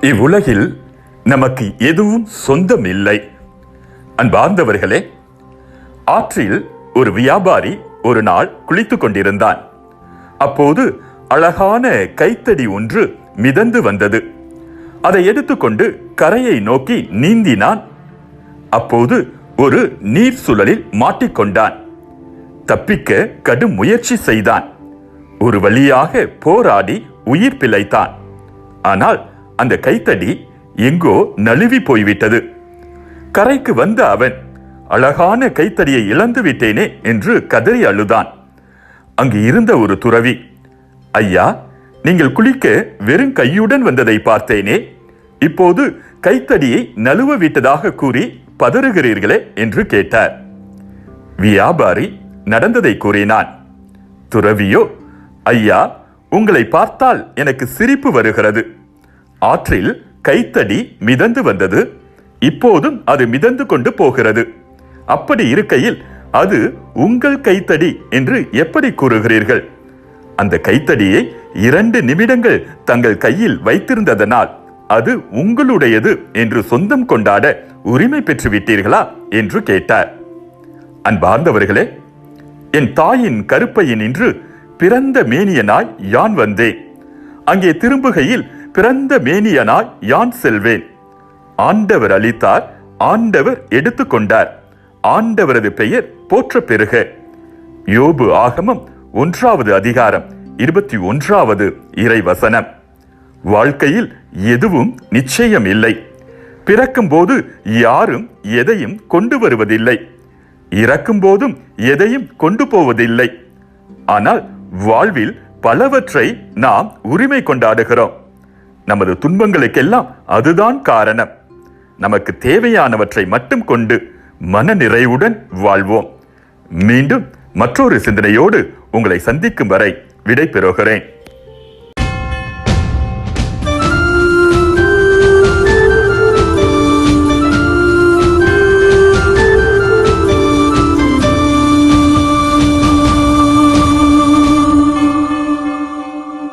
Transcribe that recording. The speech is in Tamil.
இவ்வுலகில் நமக்கு எதுவும் சொந்தம் இல்லை. அன்பார்ந்தவர்களே, ஆற்றில் ஒரு வியாபாரி ஒரு நாள் குளித்துக் கொண்டிருந்தான். அப்போது அழகான கைத்தடி ஒன்று மிதந்து வந்தது. அதை எடுத்துக்கொண்டு கரையை நோக்கி நீந்தினான். அப்போது ஒரு நீர் சுழலில் மாட்டிக்கொண்டான். தப்பிக்க கடும் முயற்சி செய்தான். ஒரு வழியாக போராடி உயிர் பிழைத்தான். ஆனால் அந்த கைத்தடி எங்கோ நழுவி போய்விட்டது. கரைக்கு வந்த அவன், அழகான கைத்தடியை இழந்து விட்டேனே என்று கதறி அழுதான். அங்கு இருந்த ஒரு துறவி, ஐயா, நீங்கள் குளிக்க வெறும் கையுடன் வந்ததை பார்த்தேனே, இப்போது கைத்தடியை நழுவ விட்டதாக கூறி பதறுகிறீர்களே என்று கேட்டார். வியாபாரி நடந்ததை கூறினான். துறவியோ, ஐயா, உங்களை பார்த்தால் எனக்கு சிரிப்பு வருகிறது. ஆற்றில் கைத்தடி மிதந்து வந்தது, இப்போதும் அது மிதந்து கொண்டு போகிறது. அப்படி இருக்கையில் அது உங்கள் கைத்தடி என்று எப்படி கூறுகிறீர்கள்? அந்த கைத்தடியை 2 நிமிடங்கள் தங்கள் கையில் வைத்திருந்ததனால் அது உங்களுடையது என்று சொந்தம் கொண்டாட உரிமை பெற்று விட்டீர்களா என்று கேட்டார். அன்பார்ந்தவர்களே, என் தாயின் கருப்பையினின்று பிறந்த மேனியனாய் யான் வந்தேன். அங்கே திரும்புகையில் பிறந்த மேனியனாய் யான் செல்வேன். ஆண்டவர் அளித்தார், ஆண்டவர் எடுத்துக்கொண்டார், ஆண்டவரது பெயர் போற்ற பெறுக. யோபு ஆகமம் 1வது அதிகாரம் 21வது இறைவசனம். வாழ்க்கையில் எதுவும் நிச்சயம் இல்லை. பிறக்கும் போது யாரும் எதையும் கொண்டு வருவதில்லை, இறக்கும் போதும் எதையும் கொண்டு போவதில்லை. ஆனால் வாழ்வில் பலவற்றை நாம் உரிமை கொண்டாடுகிறோம். நமது துன்பங்களுக்கெல்லாம் அதுதான் காரணம். நமக்கு தேவையானவற்றை மட்டும் கொண்டு மன நிறைவுடன் வாழ்வோம். மீண்டும் மற்றொரு சிந்தனையோடு உங்களை சந்திக்கும் வரை விடை பெறுகிறேன்.